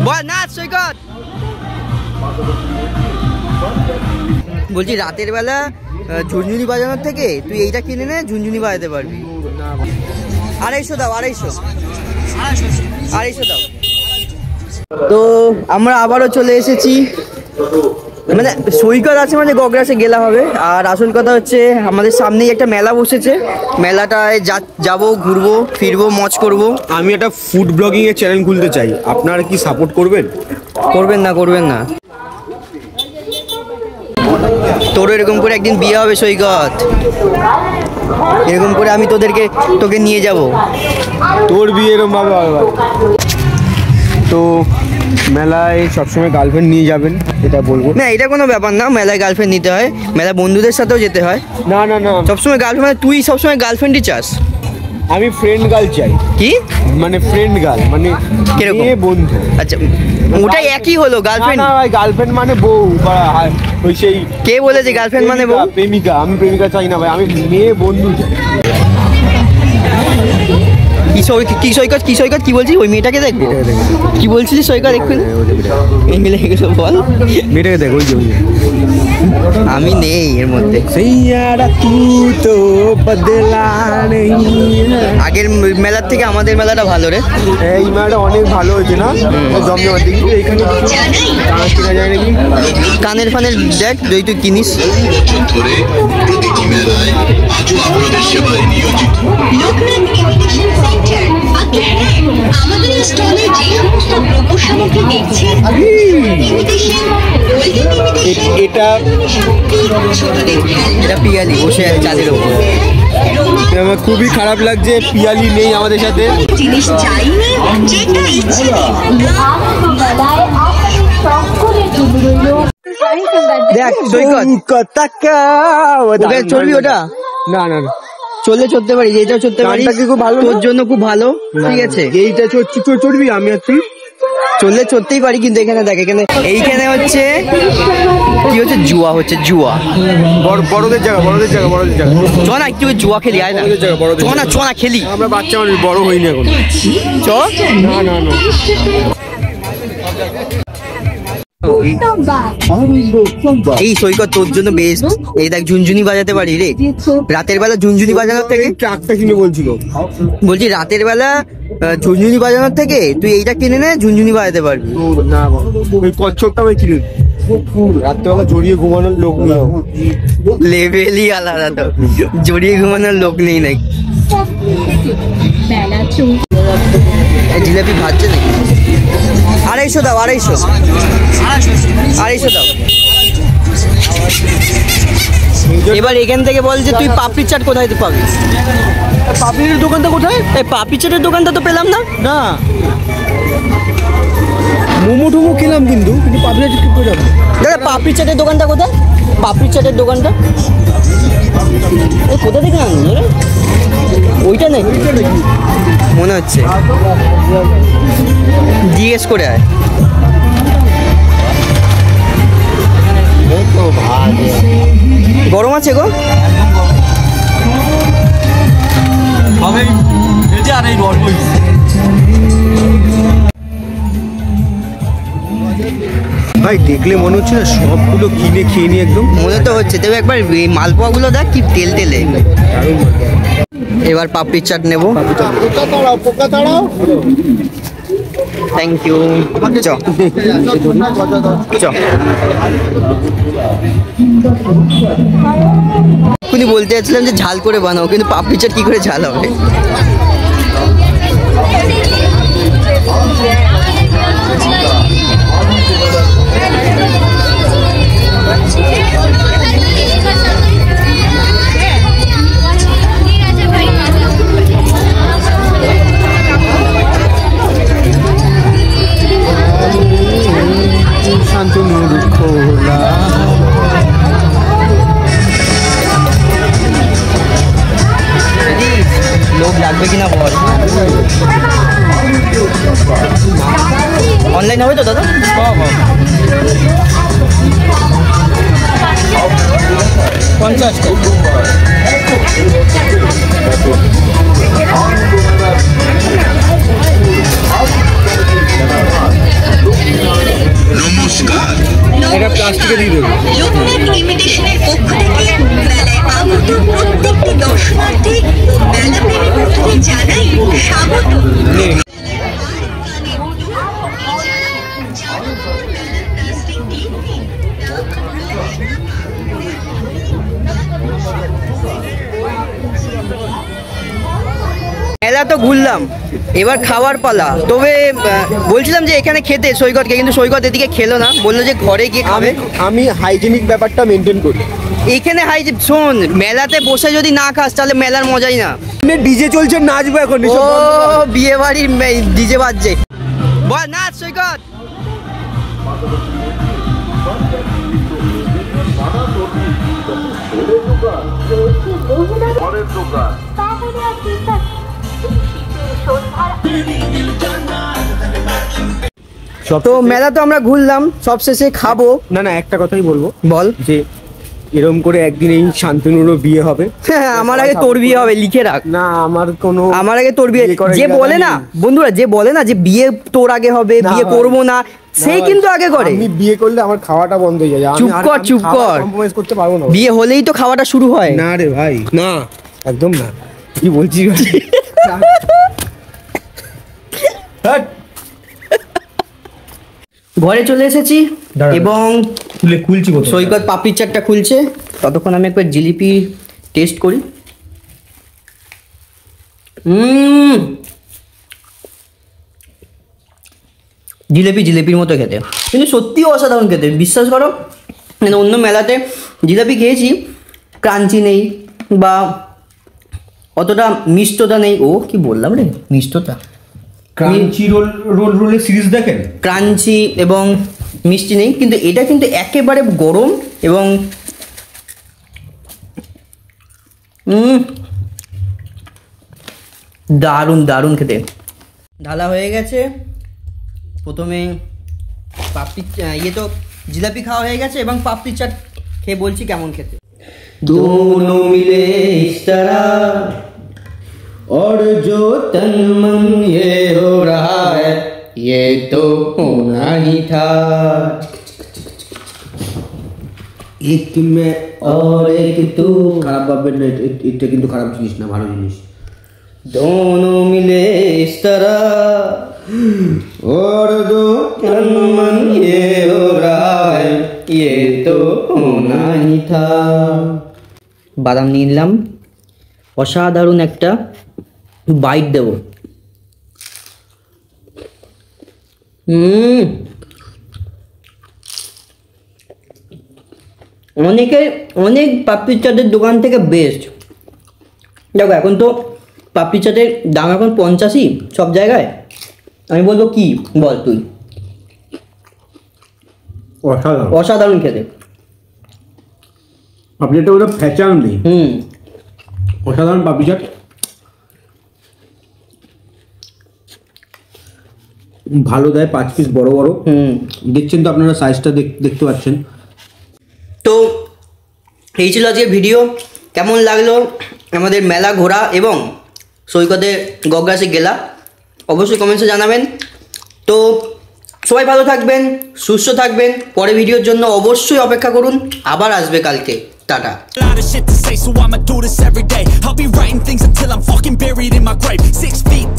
বল নাচ সৈকত। বলছি রাতের বেলা ঝুনঝুনি বাজানোর থেকে তুই এইটা কিনে নে, ঝুনঝুনি বাজাতে পারবি। 250 দাও, 250 দাও। তো আমরা আবারও চলে এসেছি, মানে সৈকত আছে মানে গগরাসে গেলা হবে। আর আসল কথা হচ্ছে আমাদের সামনেই একটা মেলা বসেছে, মেলাটায় যাবো, ঘুরবো ফিরবো, মজ করব। আমি একটা ফুড ব্লগিং এর চ্যানেল খুলতে চাই, আপনারা কি সাপোর্ট করবেন? করবেন না। তোর এরকম করে একদিন বিয়ে হবে সৈকত, এরকম করে আমি তোকে নিয়ে যাব। তোর বিয়ে এরকম ভাবে হবে? তো মেলায় সবসময় গার্লফ্রেন্ড নিয়ে যাবেন, এটা বলবো না। এটা কোনো ব্যাপার না, মেলায় গার্লফ্রেন্ড নিতে হয়, মেলা বন্ধুদের সাথেও যেতে হয়। না সবসময় গার্লফ্রেন্ড, মানে তুই সবসময় গার্লফ্রেন্ডই চাস? আমি ফ্রেন্ড গার্ল চাই। কি মানে ফ্রেন্ড গার্ল মানে কিরকম? বন্ধু। আচ্ছা ওটাই একই হলো গার্লফ্রেন্ড। না ভাই, গার্লফ্রেন্ড মানে বউ, ওই সেই কে বলেছে গার্লফ্রেন্ড মানে বউ? প্রেমিকা। আমি প্রেমিকা চাই না ভাই, আমি মেয়ে বন্ধু চাই। কি সৈকত কি বলছিস? ওই মেয়েটাকে দেখবো? কি বলছিস সৈকত এক্ষুনি? বল মেয়েটাকে দেখ, ওই যে আমি নেই এর মধ্যে। আগের মেলার থেকে আমাদের মেলাটা ভালো রে। এই মেলাটা অনেক ভালো হয়েছে না? জমজমাট। এখানে কেনা যায় নাকি? কানের ফানের দেখ যদি তুই কিনিস। আমাদের স্টলে যে সমস্ত দ্রব্য সামগ্রী দেখছেন এটা পিয়ালি বসে আছে চাঁদের উপর। আমার খুবই খারাপ লাগছে, পিয়ালি নেই আমাদের সাথে। জিনিস চাইনি যেটা ইচ্ছে দেখ সৈকত চলবি ওটা? না চলতে পারি, এইটাও চলতে পারি। খুব ভালো, তোর জন্য খুব ভালো, ঠিক আছে। এইটা চড়বি, আমি আর তুই চলতেই পারি। কিন্তু এখানে দেখ, এইখানে হচ্ছে কি হচ্ছে, জুয়া হচ্ছে, জুয়া। বড়দের জায়গা। চ না একটু জুয়া খেলি, আয় না। চ না খেলি। আমরা বাচ্চা মানুষ, বড় হইনি এখন। চ না এই সৈকত তোর জন্য বেস্ট। এই দেখ ঝুনঝুনি বাজাতে পারি রে রাতের বেলা। ঝুনঝুনি বাজানোর থেকে ট্রাকটা কিনে বলছি রাতের বেলা ঝুনঝুনি বাজানোর থেকে তুই এইটা কিনে নে, ঝুনঝুনি বাজাতে পারবি। না ওই কচ্ছপটা আমি কিনে রাত্রেবেলা জড়িয়ে ঘুমানোর লোক নেই। লেভেলই আলাদা, তো জড়িয়ে ঘুমানোর লোক নেই নাকি? জিলাপি ভাজছে নাকি? 250 দাও, 250 দাও। এবার এখান থেকে বল যে তুই পাপড়ি চাট কোথায় পাবি? পাপড়ির দোকানটা কোথায়? এই পাপড়ি চাটের দোকানটা তো পেলাম না। মোমো টোমো খেলাম কিন্তু পাপড়ি চাট কি করে? দাদা পাপড়ি চাটের দোকানটা কোথায়? পাপড়ি চাটের দোকানটা কোথা থেকে আনলি? ওইটা নাকি মনে হচ্ছে, জিজ্ঞেস করে আয়। গরম আছে গো? ভাই দেখলে মনে হচ্ছে না সবগুলো কিনে খেয়ে নি একদম? মনে তো হচ্ছে। তবে একবার মালপোয়া গুলো দেখ কি তেলে। এবার পাপড়ি চাট নেবো। Thank you. বলতে চাচ্ছিলাম যে ঝাল করে বানাও, কিন্তু পাপড়ি চাট কি করে ঝাল হবে? লোক লাগবে কিনা বল। অনলাইন হবে তো দাদা? $50। লাস্টে দিয়ে দেবো। লোকনাথ ইমিটেশনের পক্ষ থেকে মেলায় আগত প্রত্যেকটি দর্শনার্থী ও মেলা প্রেমী বন্ধুদের জানাই স্বাগত। মেলা তো ঘুরলাম, এবার খাওয়ার পালা। তবে বলছিলাম যে এখানে খেতে সৈকতকে, কিন্তু সৈকত এদিকে খেলো না, বললো যে ঘরে গিয়ে খাবে। আমি হাইজেনিক ব্যাপারটা মেনটেন করি। এখানে শোন, মেলাতে বসে যদি না খাস তাহলে মেলার মজাই না। ডিজে চলছে, নাচবো এখন। ও বিয়ে বাড়ির ডিজে বাজছে, বল নাচ সৈকত। তো মেলা তো আমরা ঘুরলাম, সব শেষে খাবো। না একটা কথাই বলবো, বল। যে এরকম করে একদিন এই শান্তনুরও বিয়ে হবে। আমার আগে তোর বিয়ে হবে, লিখে রাখ। না আমার আগে তোর বিয়ে। যে বলে না বন্ধুরা, যে বলে না যে বিয়ে তোর আগে হবে, বিয়ে করবো না, সেই কিন্তু আগে করে। আমি বিয়ে করলে আমার খাওয়াটা বন্ধ হয়ে যায়। চুপ কর। কম্প্রোমাইজ করতে পারবো না। বিয়ে হলেই তো খাওয়াটা শুরু হয়। না রে ভাই, না, একদম না। কি বলছিস? ঘরে চলে এসেছি এবং খুলছি। সৈকত পাপড়ির চাটটা খুলছে, ততক্ষণ আমি একবার জিলিপি টেস্ট করি। জিলিপির মতো খেতে, কিন্তু সত্যি অসাধারণ খেতে, বিশ্বাস করো। মানে অন্য মেলাতে জিলাপি খেয়েছি, ক্রাঞ্চি নেই বা অতটা মিষ্টতা নেই। ও কি বললাম রে, মিষ্টতা। ক্রাঞ্চি রোলের সিরিজ দেখেন, ক্রাঞ্চি এবং মিষ্টি নেই, কিন্তু এটা কিন্তু একেবারে গরম এবং দারুণ খেতে। ঢালা হয়ে গেছে, প্রথমে পাপড়ি তো জিলাপি খাওয়া হয়ে গেছে এবং পাপড়ি চাট খেয়ে বলছি কেমন খেতে। दोनों मिले इस तरह और जो तन मन ये हो रहा है ये तो होना ही था, एक में और एक तू। খারাপ ভাববেন না, এটা কিন্তু খারাপ জিনিস না, ভালো জিনিস। दोनों मिले इस तरह और दो तन मन ये हो रहा है ये तो होना ही था। বাদাম নিয়ে নিলাম, অসাধারণ একটা বাইট দেব। অনেক পাপড়ি চাটের দোকান থেকে বেস্ট। দেখো এখন তো পাপড়ি চাটের দাম এখন 85 সব জায়গায়। আমি বলবো কি বল তুই? অসাধারণ খেতে। পাপড়ি চাটটা ওটা ফ্যাচান নেই, অসাধারণ পাপড়ি চাট। ভালো দেয়, 5 পিস বড় বড়। দেখছেন তো আপনারা, সাইজটা দেখতে পাচ্ছেন। তো এই ছিল আজকে ভিডিও। কেমন লাগলো আমাদের মেলা ঘোরা এবং সৈকতে গগ্রাসে গেলা, অবশ্যই কমেন্টসে জানাবেন। তো সবাই ভালো থাকবেন, সুস্থ থাকবেন। পরে ভিডিওর জন্য অবশ্যই অপেক্ষা করুন, আবার আসবে কালকে। Tata. A lot of shit to say, so I'ma do this every day. I'll be writing things until I'm fucking buried in my grave. 6 feet